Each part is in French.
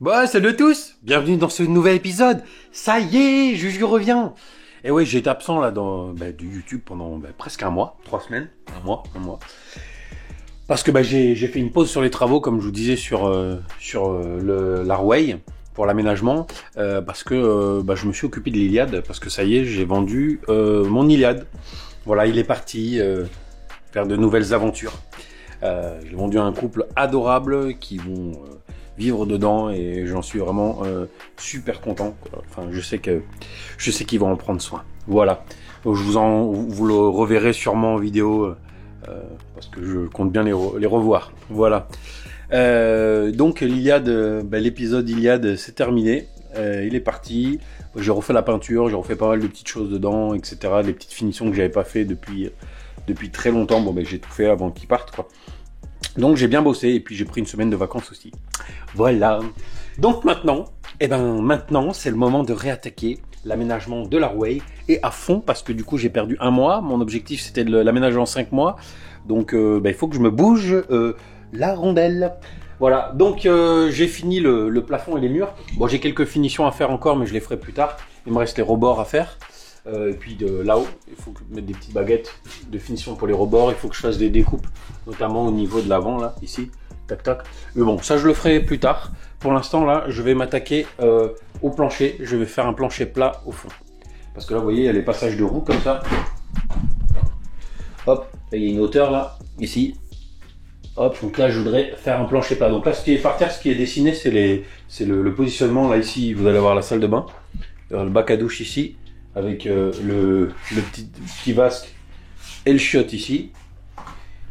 Bon, salut à tous, bienvenue dans ce nouvel épisode. Ça y est, Juju revient. Et ouais, j'ai été absent là du YouTube pendant presque un mois, 3 semaines, un mois. Parce que j'ai fait une pause sur les travaux, comme je vous disais sur l'Arway pour l'aménagement, parce que je me suis occupé de l'Iliade, parce que ça y est, j'ai vendu mon Iliade. Voilà, il est parti faire de nouvelles aventures. J'ai vendu à un couple adorable qui vont vivre dedans et j'en suis vraiment super content. Enfin, je sais qu'ils vont en prendre soin. Voilà. Donc, vous le reverrez sûrement en vidéo parce que je compte bien les revoir. Voilà. Donc l'Iliade, l'épisode Iliade, c'est terminé. Il est parti. J'ai refait la peinture, j'ai refait pas mal de petites choses dedans, etc. Des petites finitions que j'avais pas fait depuis très longtemps. J'ai tout fait avant qu'ils partent, quoi. Donc j'ai bien bossé et puis j'ai pris une semaine de vacances aussi. Voilà. Donc maintenant, c'est le moment de réattaquer l'aménagement de l'Arway et à fond parce que du coup j'ai perdu un mois. Mon objectif c'était de l'aménager en 5 mois. Donc il faut que je me bouge la rondelle. Voilà. Donc j'ai fini le plafond et les murs. Bon, j'ai quelques finitions à faire encore mais je les ferai plus tard. Il me reste les rebords à faire. Et puis de là-haut, il faut mettre des petites baguettes de finition pour les rebords. Il faut que je fasse des découpes, notamment au niveau de l'avant, là, ici. Tac, tac. Mais bon, ça je le ferai plus tard. Pour l'instant, là, je vais m'attaquer au plancher. Je vais faire un plancher plat au fond. Parce que là, vous voyez, il y a les passages de roues comme ça. Hop, là, il y a une hauteur là, ici. Hop, donc là, je voudrais faire un plancher plat. Donc là, ce qui est par terre, ce qui est dessiné, c'est le positionnement. Là, ici, vous allez avoir la salle de bain. Le bac à douche ici. Avec le petit vasque et le chiotte ici.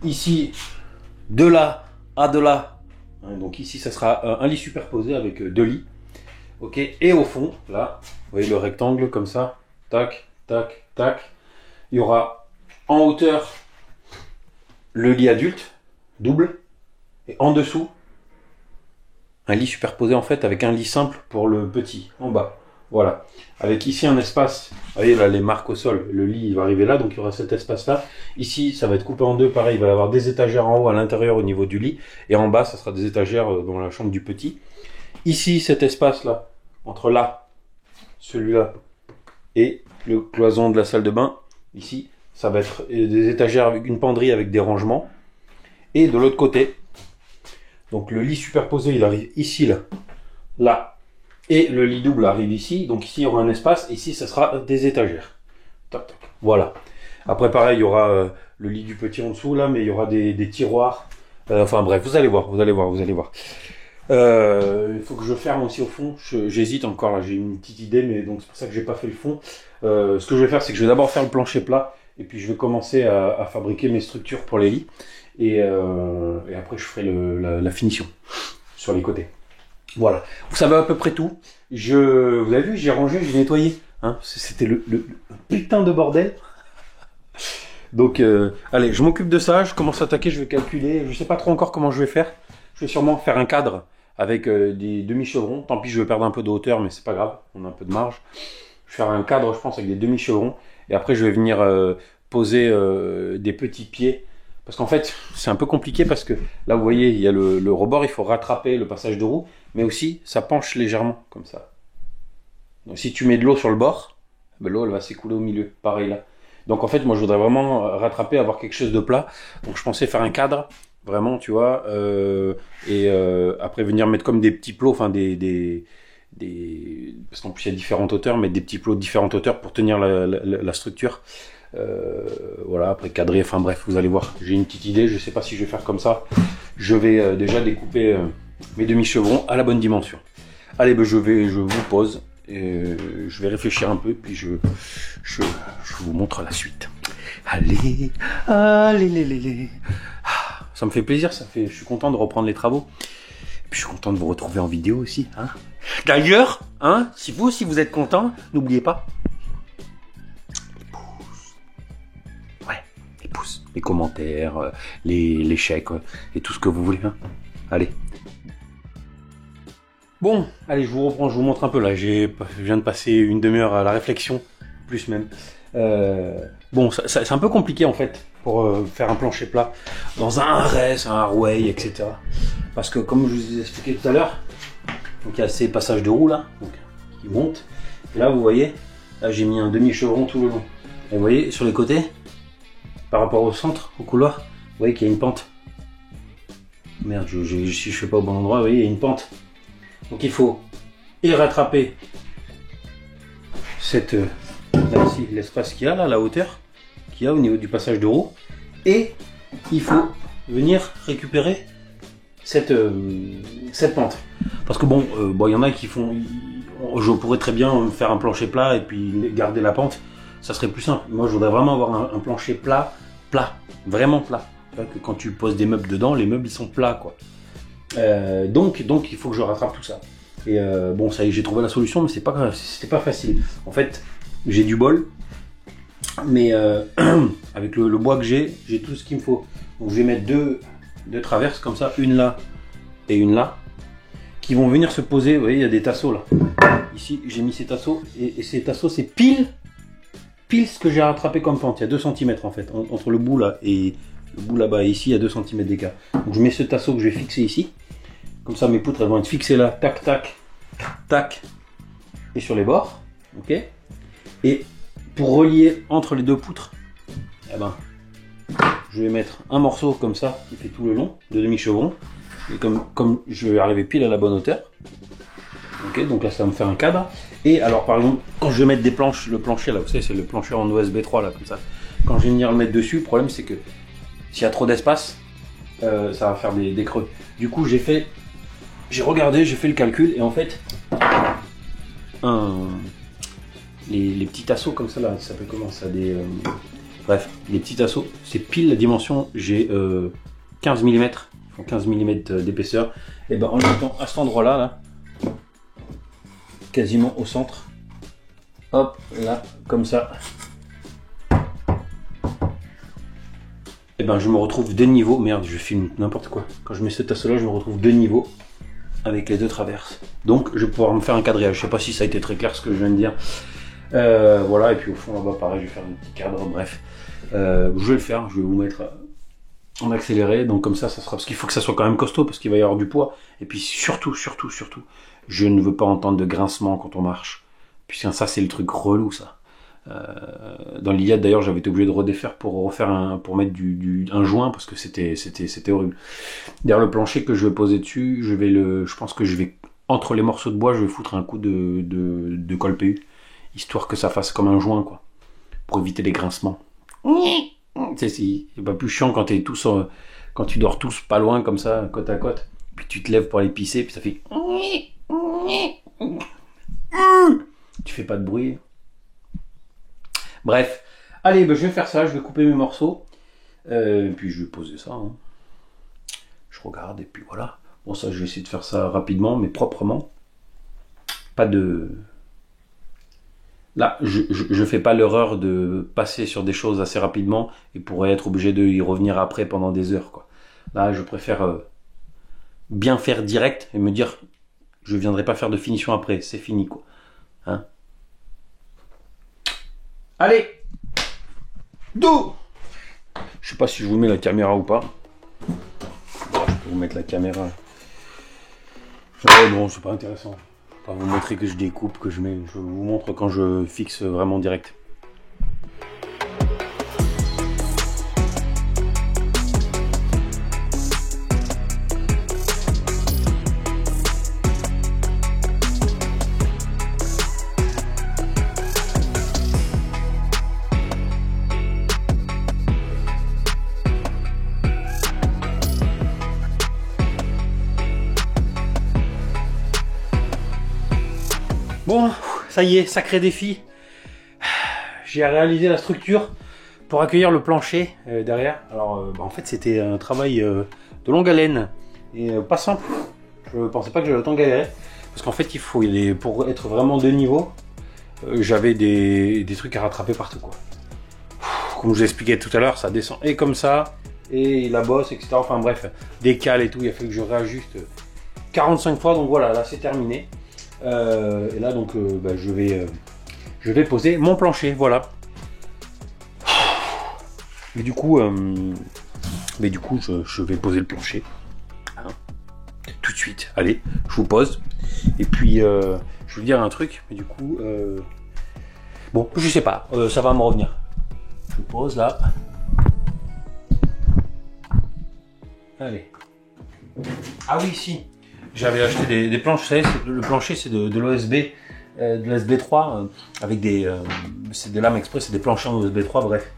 Ici, de là à de là. Donc ici, ça sera un lit superposé avec 2 lits. Ok. Et au fond, là, vous voyez le rectangle comme ça. Tac, tac, tac. Il y aura en hauteur le lit adulte, double. Et en dessous, un lit superposé en fait avec un lit simple pour le petit, en bas. Voilà, avec ici un espace, vous voyez là les marques au sol, le lit il va arriver là, donc il y aura cet espace là. Ici ça va être coupé en deux, pareil, il va y avoir des étagères en haut à l'intérieur au niveau du lit, et en bas ça sera des étagères dans la chambre du petit. Ici cet espace là, entre là, celui-là, et le cloison de la salle de bain, ici, ça va être des étagères avec une penderie avec des rangements. Et de l'autre côté, donc le lit superposé il arrive ici là. Et le lit double arrive ici, donc ici il y aura un espace, ici ça sera des étagères. Tac, tac. Voilà. Après pareil, il y aura le lit du petit en dessous là, mais il y aura des tiroirs. Enfin bref, vous allez voir. Il faut que je ferme aussi au fond. J'hésite encore là, j'ai une petite idée, mais donc c'est pour ça que j'ai pas fait le fond. Ce que je vais faire, c'est que je vais d'abord faire le plancher plat, et puis je vais commencer à fabriquer mes structures pour les lits, et après je ferai la finition sur les côtés. Voilà, vous savez à peu près tout. Vous avez vu, j'ai rangé, j'ai nettoyé. Hein, c'était le putain de bordel. Donc, allez, je m'occupe de ça. Je commence à attaquer, je vais calculer. Je sais pas trop encore comment je vais faire. Je vais sûrement faire un cadre avec des demi-chevrons. Tant pis, je vais perdre un peu de hauteur, mais c'est pas grave. On a un peu de marge. Je vais faire un cadre, je pense, avec des demi-chevrons. Et après, je vais venir poser des petits pieds. Parce qu'en fait, c'est un peu compliqué parce que là, vous voyez, il y a le rebord, il faut rattraper le passage de roue, mais aussi, ça penche légèrement, comme ça. Donc, si tu mets de l'eau sur le bord, l'eau, elle va s'écouler au milieu, pareil là. Donc, en fait, moi, je voudrais vraiment rattraper, avoir quelque chose de plat. Donc, je pensais faire un cadre, vraiment, tu vois, et après, venir mettre comme des petits plots, enfin, parce qu'en plus, il y a différentes hauteurs, mettre des petits plots de différentes hauteurs pour tenir la structure. Voilà, après cadrer, enfin bref, vous allez voir, j'ai une petite idée, je sais pas si je vais faire comme ça. Je vais déjà découper mes demi-chevrons à la bonne dimension. Allez, je vous pose et je vais réfléchir un peu, puis je vous montre la suite. Allez. Ça me fait plaisir, je suis content de reprendre les travaux. Et puis je suis content de vous retrouver en vidéo aussi, hein. D'ailleurs, hein, si vous êtes content, n'oubliez pas les commentaires, les chèques et tout ce que vous voulez. Hein. Allez. Bon, allez, je vous reprends, je vous montre un peu là. Je viens de passer une demi-heure à la réflexion, plus même. Bon, c'est un peu compliqué en fait pour faire un plancher plat dans un RS, un Arway, etc. Parce que comme je vous ai expliqué tout à l'heure, Donc il y a ces passages de roue là, donc, qui montent. Et là vous voyez, là j'ai mis un demi-chevron tout le long. Et vous voyez sur les côtés, par rapport au centre, au couloir, vous voyez qu'il y a une pente. Merde, si je fais pas au bon endroit, vous voyez, il y a une pente. Donc il faut et rattraper cette là ici, l'espace qu'il y a là, la hauteur qu'il y a au niveau du passage de roue, et il faut venir récupérer cette pente. Parce que bon, il y en a qui font, je pourrais très bien faire un plancher plat et puis garder la pente, ça serait plus simple. Moi je voudrais vraiment avoir un plancher plat, vraiment plat. Que quand tu poses des meubles dedans, les meubles ils sont plats quoi. Donc il faut que je rattrape tout ça. Et bon, ça y est, j'ai trouvé la solution, mais c'était pas facile. En fait, j'ai du bol, mais avec le bois que j'ai tout ce qu'il me faut. Donc je vais mettre deux traverses comme ça, une là et une là, qui vont venir se poser. Vous voyez, il y a des tasseaux là. Ici, j'ai mis ces tasseaux, et ces tasseaux, c'est pile ce que j'ai rattrapé comme pente. Il y a 2 cm en fait, entre le bout là et le bout là-bas, et ici, il y a 2 cm d'écart. Donc je mets ce tasseau que je vais fixer ici. Comme ça, mes poutres elles vont être fixées là, tac, tac, tac, et sur les bords, ok. Et pour relier entre les deux poutres, eh ben, je vais mettre un morceau comme ça qui fait tout le long de demi-chevron, et comme je vais arriver pile à la bonne hauteur, ok. Donc là, ça va me faire un cadre. Et alors, par exemple, quand je vais mettre des planches, le plancher là, vous savez, c'est le plancher en OSB 3 là, comme ça. Quand je vais venir le mettre dessus, le problème c'est que s'il y a trop d'espace, ça va faire des creux. Du coup, j'ai regardé, j'ai fait le calcul, et en fait, les petits tasseaux comme ça là, ça s'appelle comment ça, bref, les petits tasseaux, c'est pile la dimension. J'ai 15 mm, ils font 15 mm d'épaisseur. Et ben en le mettant à cet endroit là, quasiment au centre, hop là, comme ça, et ben je me retrouve de niveau. Merde, je filme n'importe quoi. Quand je mets ce tasseau là, je me retrouve de niveau avec les 2 traverses. Donc je vais pouvoir me faire un quadrillage. Je sais pas si ça a été très clair ce que je viens de dire. Voilà, et puis au fond là-bas pareil, je vais faire un petit cadre, bref. Je vais le faire, je vais vous mettre en accéléré, donc comme ça sera, parce qu'il faut que ça soit quand même costaud, parce qu'il va y avoir du poids. Et puis surtout, je ne veux pas entendre de grincement quand on marche, puisque ça c'est le truc relou ça. Dans l'Iliade d'ailleurs, j'avais été obligé de redéfaire pour pour mettre un joint, parce que c'était horrible. D'ailleurs le plancher que je vais poser dessus, je pense que je vais, entre les morceaux de bois, je vais foutre un coup de colle PU, histoire que ça fasse comme un joint quoi, pour éviter les grincements. C'est pas plus chiant quand quand tu dors tous pas loin comme ça, côte à côte, puis tu te lèves pour aller pisser, puis ça fait, tu fais pas de bruit. Bref, allez, je vais faire ça, je vais couper mes morceaux, puis je vais poser ça. Hein. Je regarde, et puis voilà. Bon, ça, je vais essayer de faire ça rapidement, mais proprement. Pas de... Là, je fais pas l'erreur de passer sur des choses assez rapidement et pourrais être obligé de y revenir après pendant des heures, quoi. Là, je préfère bien faire direct et me dire, je viendrai pas faire de finition après, c'est fini, quoi. Hein? Allez, dos. Je sais pas si je vous mets la caméra ou pas. Bon, je peux vous mettre la caméra. Ouais, bon, c'est pas intéressant. Je vais pas vous montrer que je découpe, que je mets. Je vous montre quand je fixe vraiment direct. Bon, ça y est, sacré défi. J'ai réalisé la structure pour accueillir le plancher derrière. Alors, en fait, c'était un travail de longue haleine et pas simple. Je pensais pas que j'allais autant galérer. Parce qu'en fait, pour être vraiment de niveau, j'avais des trucs à rattraper partout, quoi. Comme je vous expliquais tout à l'heure, ça descend et comme ça, et la bosse, etc. Enfin bref, des cales et tout, il a fallu que je réajuste 45 fois. Donc voilà, là c'est terminé. Et là donc je vais poser mon plancher, voilà. Mais du coup je vais poser le plancher, hein, tout de suite. Allez, je vous pose Et puis, je vais vous dire un truc, mais du coup, bon, je sais pas, ça va me revenir. Je pose là. Allez. Ah oui, si. J'avais acheté des planches, vous savez, le plancher c'est de l'OSB, de l'OSB 3, avec des... c'est des lames exprès, c'est des planchers en OSB 3, bref.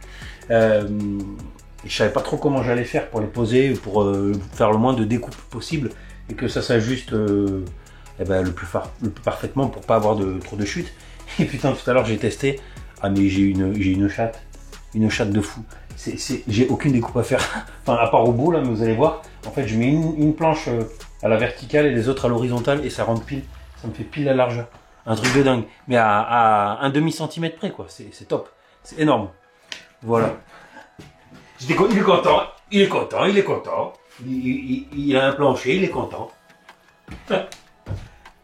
Je savais pas trop comment j'allais faire pour les poser, pour faire le moins de découpe possible, et que ça s'ajuste eh ben, le plus parfaitement pour pas avoir trop de chutes. Et putain, tout à l'heure j'ai testé, ah mais j'ai une chatte de fou. J'ai aucune découpe à faire, enfin à part au bout là, mais vous allez voir. En fait, je mets une planche à la verticale et les autres à l'horizontale et ça rentre pile, ça me fait pile la largeur. Un truc de dingue, mais à un demi-centimètre près quoi, c'est top, c'est énorme. Voilà. Il est content, il est content, il est content. Il a un plancher, il est content.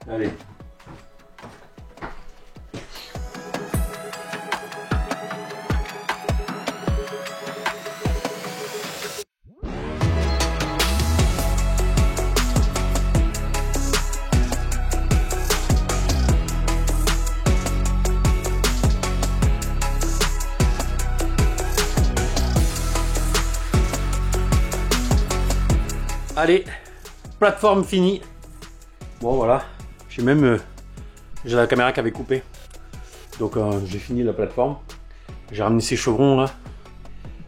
Allez. Allez, plateforme finie. Bon voilà, j'ai même j'ai la caméra qui avait coupé. Donc j'ai fini la plateforme. J'ai ramené ces chevrons là.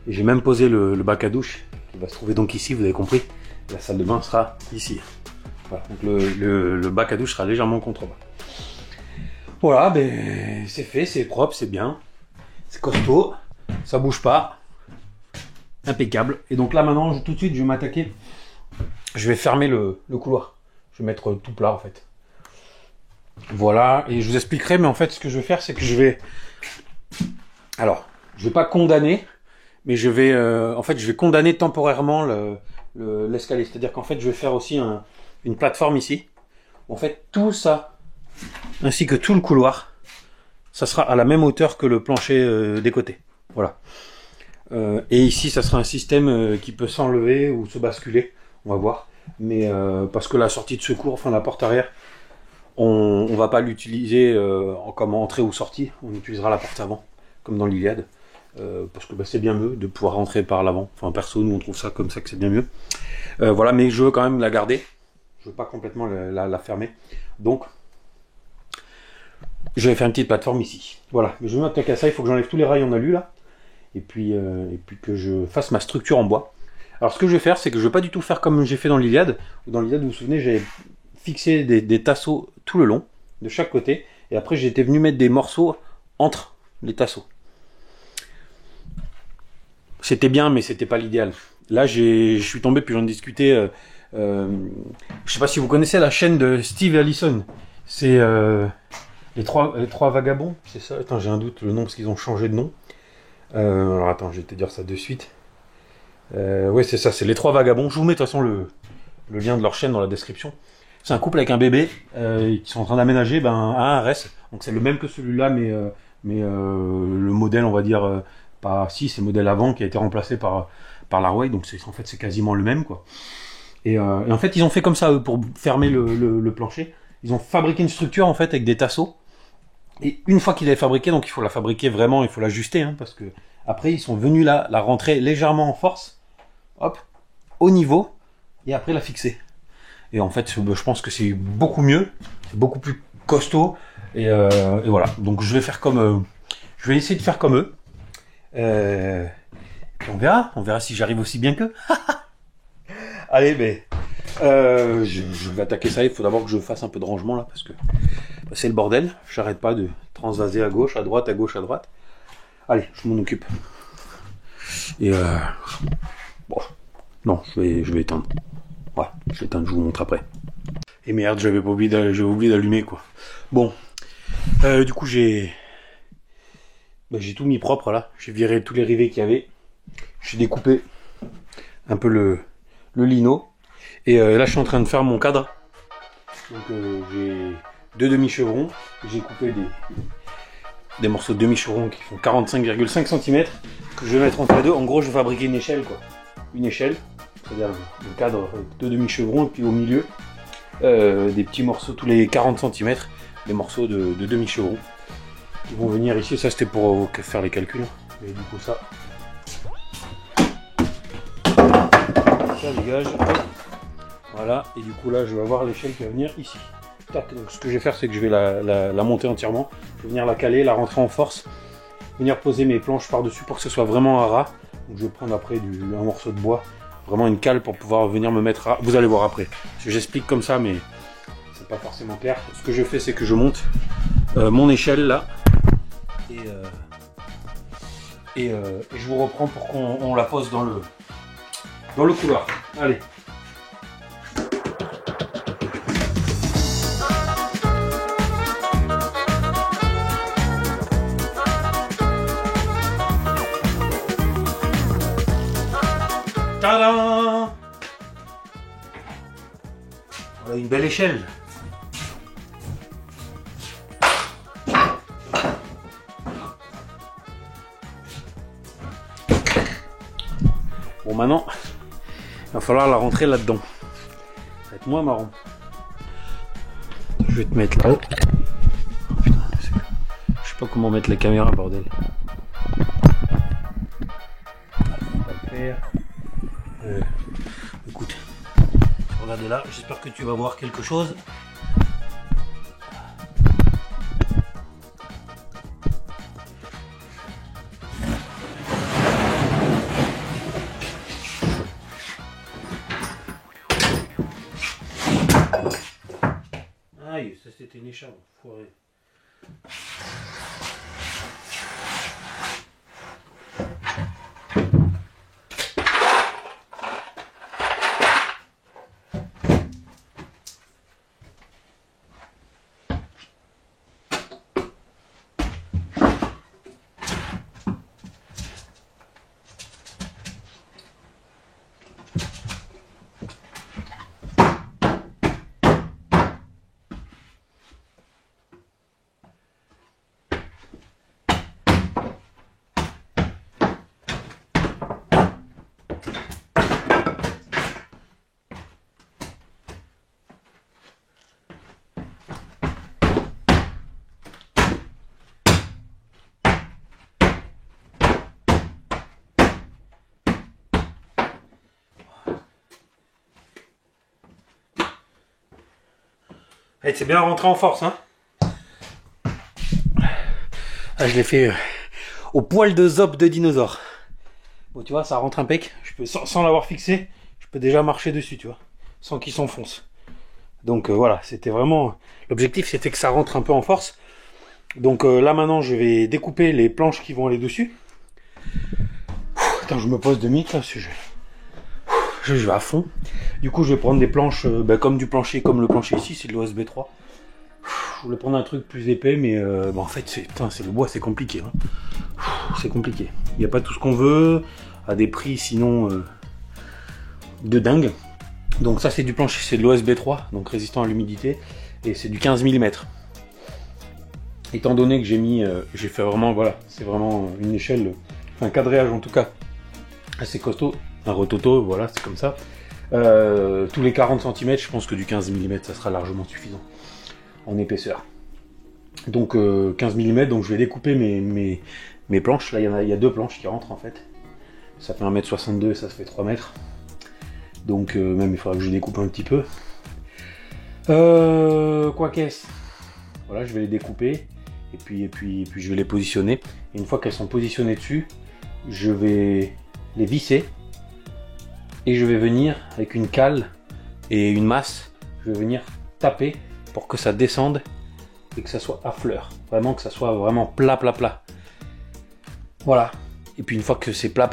Et j'ai même posé le bac à douche qui va se trouver donc ici, vous avez compris. La salle de bain sera ici. Voilà, donc le bac à douche sera légèrement contrebas. Voilà, ben c'est fait, c'est propre, c'est bien. C'est costaud, ça bouge pas. Impeccable. Et donc là maintenant, tout de suite, je vais m'attaquer. Je vais fermer le couloir. Je vais mettre tout plat en fait. Voilà, et je vous expliquerai, mais en fait ce que je vais faire, c'est que je vais... Alors, je vais pas condamner, mais je vais... en fait, je vais condamner temporairement l'escalier. C'est-à-dire qu'en fait, je vais faire aussi une plateforme ici. En fait, tout ça, ainsi que tout le couloir, ça sera à la même hauteur que le plancher des côtés. Voilà. Et ici, ça sera un système qui peut s'enlever ou se basculer. On va voir, mais parce que la sortie de secours, enfin la porte arrière, on va pas l'utiliser comme entrée ou sortie, on utilisera la porte avant, comme dans l'Iliade, parce que bah, c'est bien mieux de pouvoir rentrer par l'avant. Enfin perso, nous on trouve ça comme ça que c'est bien mieux. Voilà, mais je veux quand même la garder, je veux pas complètement la fermer, donc je vais faire une petite plateforme ici. Voilà, mais je vais m'attaquer à ça, il faut que j'enlève tous les rails en alu là, et puis que je fasse ma structure en bois. Alors ce que je vais faire, c'est que je ne vais pas du tout faire comme j'ai fait dans l'Iliade. Dans l'Iliade, vous vous souvenez, j'avais fixé des tasseaux tout le long, de chaque côté. Et après, j'étais venu mettre des morceaux entre les tasseaux. C'était bien, mais c'était pas l'idéal. Là, je suis tombé, puis j'en discutais. Je sais pas si vous connaissez la chaîne de Steve Allison. C'est les trois vagabonds, c'est ça? Attends, j'ai un doute, le nom, parce qu'ils ont changé de nom. Alors attends, je vais te dire ça de suite. Ouais, c'est ça, c'est les trois vagabonds. Je vous mets de toute façon le lien de leur chaîne dans la description. C'est un couple avec un bébé qui sont en train d'aménager un RS. Donc c'est le même que celui-là, mais le modèle, on va dire, pas si, c'est le modèle avant qui a été remplacé par l'Arway. Donc en fait, c'est quasiment le même, quoi. Et en fait, ils ont fait comme ça, eux, pour fermer le plancher. Ils ont fabriqué une structure, en fait, avec des tasseaux. Et une fois qu'il est fabriqué, donc il faut la fabriquer vraiment, il faut l'ajuster, hein, parce que après, ils sont venus là, la rentrer légèrement en force. Hop, au niveau, et après la fixer. Et en fait, je pense que c'est beaucoup mieux, c'est beaucoup plus costaud, et voilà. Donc je vais faire comme, je vais essayer de faire comme eux. On verra si j'arrive aussi bien qu'eux. Allez, mais je vais attaquer ça. Il faut d'abord que je fasse un peu de rangement là, parce que c'est le bordel. J'arrête pas de transvaser à gauche, à droite, à gauche, à droite. Allez, je m'en occupe. Et bon, non, je vais éteindre. Ouais, je vais éteindre, je vous montre après. Et merde, j'avais oublié d'allumer, quoi. Bon, du coup, j'ai tout mis propre, là. J'ai viré tous les rivets qu'il y avait. J'ai découpé un peu le lino. Et là, je suis en train de faire mon cadre. Donc, j'ai 2 demi-chevrons. J'ai coupé des morceaux de demi-chevrons qui font 45,5 cm que je vais mettre entre les deux. En gros, je vais fabriquer une échelle, quoi. Une échelle, c'est-à-dire le cadre avec 2 demi-chevrons, et puis au milieu, des petits morceaux tous les 40 cm, des morceaux de demi-chevron. Ils vont venir ici, ça c'était pour faire les calculs. Et du coup ça dégage. Voilà, et du coup là je vais avoir l'échelle qui va venir ici. Tac, donc ce que je vais faire c'est que je vais la monter entièrement. Je vais venir la caler, la rentrer en force, venir poser mes planches par-dessus pour que ce soit vraiment à ras. Donc je vais prendre après un morceau de bois, vraiment une cale pour pouvoir venir me mettre à... Vous allez voir après. J'explique comme ça mais c'est pas forcément clair. Ce que je fais c'est que je monte mon échelle là. Et je vous reprends pour qu'on la pose dans le couloir. Allez. Tadam! Voilà une belle échelle. Bon, maintenant, il va falloir la rentrer là-dedans. Ça va être moins marrant. Je vais te mettre là. Oh, putain, je sais pas comment mettre la caméra, bordel. On va le faire. Écoute, regardez là, j'espère que tu vas voir quelque chose. Aïe, ça c'était une écharpe, foiré. Allez, c'est bien rentré en force, hein. Ah, je l'ai fait au poil de zob de dinosaure. Bon, tu vois, ça rentre impec. Je peux, sans l'avoir fixé, je peux déjà marcher dessus, tu vois, sans qu'il s'enfonce. Donc voilà, c'était vraiment... L'objectif, c'était que ça rentre un peu en force. Donc là, maintenant, je vais découper les planches qui vont aller dessus. Attends, je me pose 2 minutes, là, parce que je vais à fond. Du coup, je vais prendre des planches comme du plancher, comme le plancher ici, c'est de l'OSB 3. Je voulais prendre un truc plus épais, mais en fait, c'est le bois, c'est compliqué. Hein. C'est compliqué. Il n'y a pas tout ce qu'on veut, à des prix sinon de dingue. Donc ça, c'est du plancher, c'est de l'OSB 3, donc résistant à l'humidité, et c'est du 15 mm. Étant donné que j'ai fait vraiment, voilà, c'est vraiment une échelle, un quadrillage en tout cas, assez costaud. Un rototo, voilà, c'est comme ça. Tous les 40 cm, je pense que du 15 mm, ça sera largement suffisant en épaisseur. Donc 15 mm, donc je vais découper mes planches. Là, il y a 2 planches qui rentrent en fait. Ça fait 1,62 m et ça fait 3 mètres. Donc même il faudra que je découpe un petit peu. Quoi qu'est-ce? Voilà, je vais les découper et puis je vais les positionner. Et une fois qu'elles sont positionnées dessus, je vais les visser. Et je vais venir avec une cale et une masse, je vais venir taper pour que ça descende et que ça soit à fleur. Vraiment que ça soit vraiment plat. Voilà. Et puis une fois que c'est plat,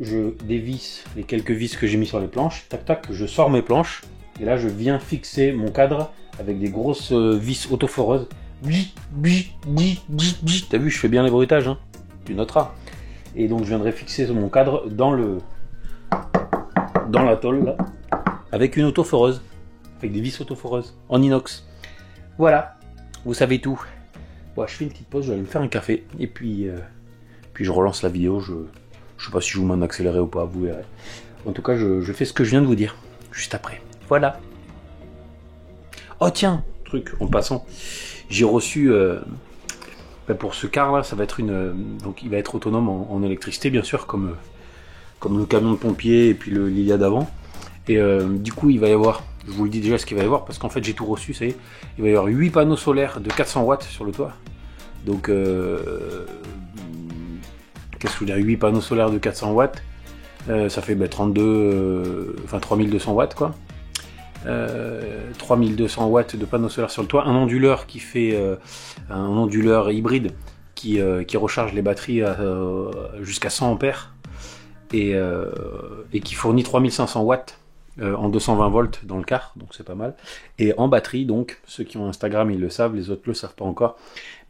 je dévisse les quelques vis que j'ai mis sur les planches. Tac tac, je sors mes planches. Et là je viens fixer mon cadre avec des grosses vis autoforeuses. T'as vu, je fais bien les bruitages, hein. Tu noteras. Et donc je viendrai fixer mon cadre dans la tôle là, avec une autoforeuse, avec des vis autoforeuses en inox. Voilà, vous savez tout. Bon, je fais une petite pause, je vais aller me faire un café et puis je relance la vidéo. Je sais pas si je vous mets en accéléré ou pas, vous verrez. En tout cas, je fais ce que je viens de vous dire juste après. Voilà. Oh tiens, truc, en passant, j'ai reçu, pour ce car là, ça va être donc il va être autonome en électricité bien sûr, comme le camion de pompier et puis l'Iliade avant. Et du coup il va y avoir, je vous le dis déjà ce qu'il va y avoir, parce qu'en fait j'ai tout reçu, ça y est, il va y avoir 8 panneaux solaires de 400 watts sur le toit. Donc qu'est-ce que je veux dire, 8 panneaux solaires de 400 watts, ça fait 3200 watts quoi. 3200 watts de panneaux solaires sur le toit, un onduleur qui fait un onduleur hybride qui recharge les batteries jusqu'à 100 ampères et qui fournit 3500 watts en 220 volts dans le car, donc c'est pas mal. Et en batterie, donc ceux qui ont Instagram ils le savent, les autres le savent pas encore,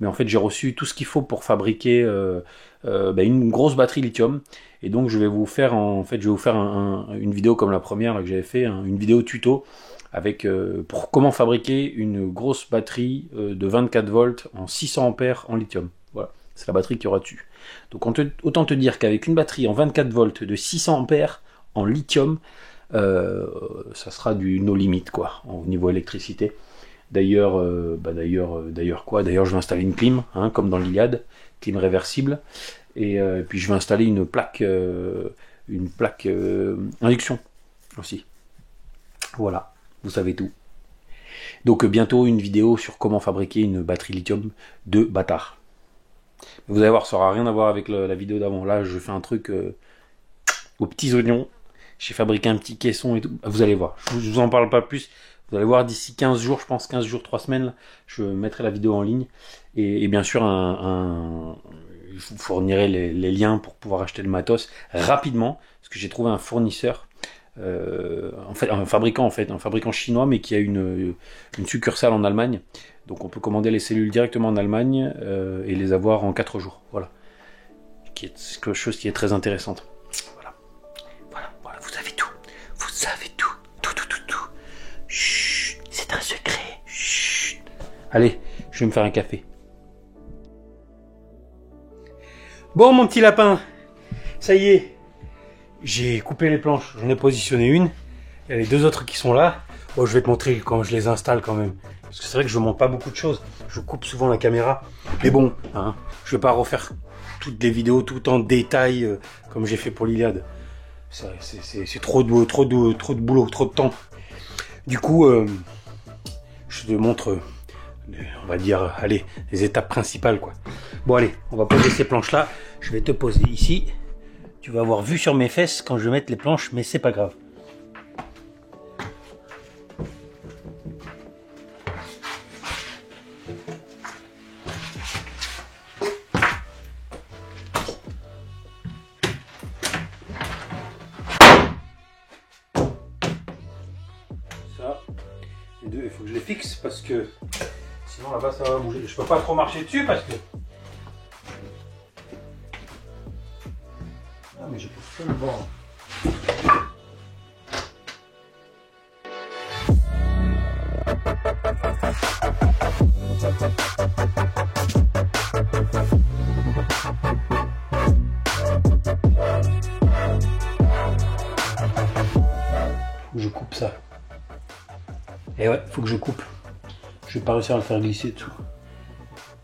mais en fait j'ai reçu tout ce qu'il faut pour fabriquer une grosse batterie lithium. Et donc je vais vous faire une vidéo comme la première là, que j'avais fait, une vidéo tuto avec pour comment fabriquer une grosse batterie de 24 volts en 600 ampères en lithium. Voilà, c'est la batterie qu'il y aura dessus. Donc autant te dire qu'avec une batterie en 24 volts de 600 ampères en lithium, ça sera du no limit quoi, au niveau électricité. D'ailleurs, D'ailleurs, je vais installer une clim, hein, comme dans l'Iliade, clim réversible. Et puis je vais installer une plaque induction aussi. Voilà, vous savez tout. Donc bientôt une vidéo sur comment fabriquer une batterie lithium de bâtard. Vous allez voir, ça n'aura rien à voir avec la vidéo d'avant. Là, je fais un truc aux petits oignons. J'ai fabriqué un petit caisson et tout. Vous allez voir, je vous en parle pas plus. Vous allez voir d'ici 15 jours, je pense 15 jours, 3 semaines, là, je mettrai la vidéo en ligne. Et bien sûr, je vous fournirai les liens pour pouvoir acheter le matos rapidement, parce que j'ai trouvé un fournisseur, un fabricant chinois, mais qui a une succursale en Allemagne. Donc on peut commander les cellules directement en Allemagne et les avoir en 4 jours. Voilà, qui est quelque chose qui est très intéressante. Voilà, vous savez tout. Vous savez tout. Tout. Chut, c'est un secret. Chut. Allez, je vais me faire un café. Bon mon petit lapin, ça y est, j'ai coupé les planches, j'en ai positionné une, il y a les 2 autres qui sont là. Bon, je vais te montrer comment je les installe quand même, parce que c'est vrai que je monte pas beaucoup de choses, je coupe souvent la caméra, mais bon, hein, je vais pas refaire toutes les vidéos tout en détail comme j'ai fait pour l'Iliade, c'est trop de boulot, trop de temps. Du coup, je te montre, on va dire, allez, les étapes principales quoi. Bon allez, on va poser ces planches là. Je vais te poser ici. Tu vas avoir vu sur mes fesses quand je vais mettre les planches, mais c'est pas grave. Ça, les deux, il faut que je les fixe parce que sinon là-bas ça va bouger. Je peux pas trop marcher dessus parce que... Ah mais j'ai pas le bord. Faut que je coupe ça. Et ouais, faut que je coupe. Je vais pas réussir à le faire glisser dessous.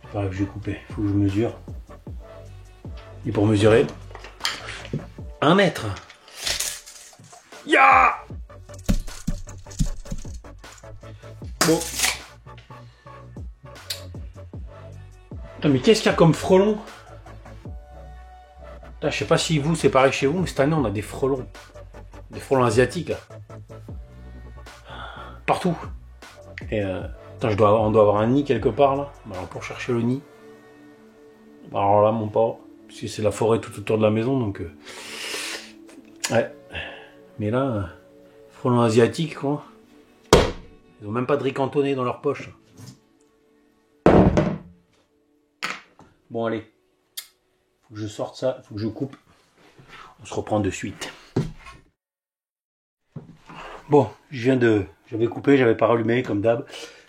C'est pas grave, je vais couper. Faut que je mesure. Et pour mesurer, 1 mètre. Ya! Bon. Putain, mais qu'est-ce qu'il y a comme frelon? Putain, je sais pas si vous c'est pareil chez vous, mais cette année on a des frelons. Des frelons asiatiques là. Partout. Et putain, on doit avoir un nid quelque part là. Alors pour chercher le nid. Alors là mon pauvre. Parce que c'est la forêt tout autour de la maison donc. Ouais. Mais là, frelons asiatiques quoi. Ils ont même pas de riz cantonné dans leur poche. Bon allez. Faut que je sorte ça, faut que je coupe. On se reprend de suite. Bon, j'avais coupé, j'avais pas rallumé comme d'hab.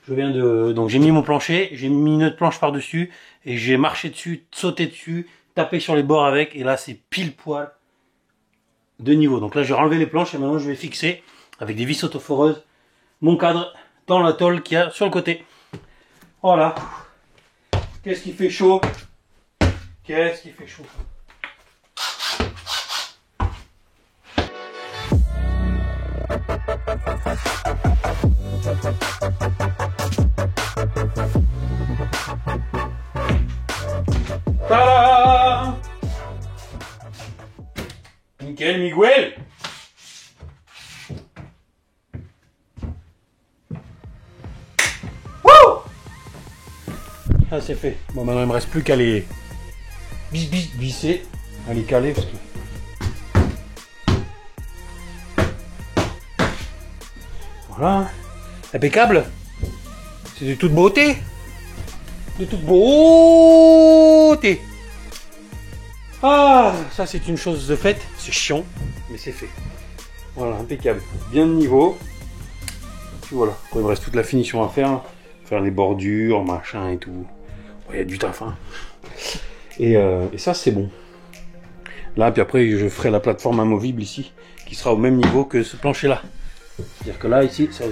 Donc j'ai mis mon plancher, j'ai mis une autre planche par-dessus et j'ai marché dessus, sauté dessus, tapé sur les bords avec et là c'est pile poil de niveau. Donc là j'ai enlevé les planches et maintenant je vais fixer avec des vis autoforeuses mon cadre dans la tôle qu'il y a sur le côté. Voilà. Qu'est-ce qui fait chaud? Qu'est-ce qui fait chaud? Tada! Nickel, Miguel! Wouh! Ah, c'est fait. Bon, maintenant il me reste plus qu'à les visser, à les caler parce que. Voilà. Impeccable. C'est de toute beauté. De toute beauté. Ah, ça c'est une chose de faite. C'est chiant, mais c'est fait. Voilà, impeccable. Bien de niveau. Puis voilà. Après, il me reste toute la finition à faire. Faire les bordures, machin et tout. Il y a du taf, hein. Et ça c'est bon. Là, puis après, je ferai la plateforme amovible ici, qui sera au même niveau que ce plancher-là. C'est-à-dire que là, ici, ça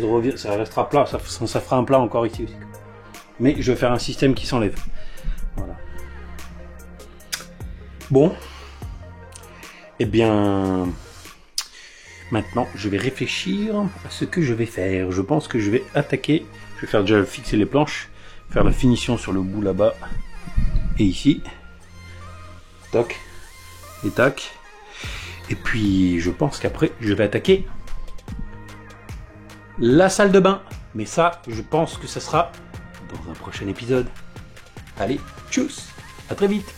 restera plat, ça fera un plat encore ici aussi. Mais je vais faire un système qui s'enlève. Voilà. Bon. Eh bien, maintenant, je vais réfléchir à ce que je vais faire. Je pense que je vais attaquer. Je vais faire déjà fixer les planches, faire la finition sur le bout là-bas et ici. Tac. Et tac. Et puis, je pense qu'après, je vais attaquer la salle de bain. Mais ça, je pense que ça sera dans un prochain épisode. Allez, tchuss, à très vite.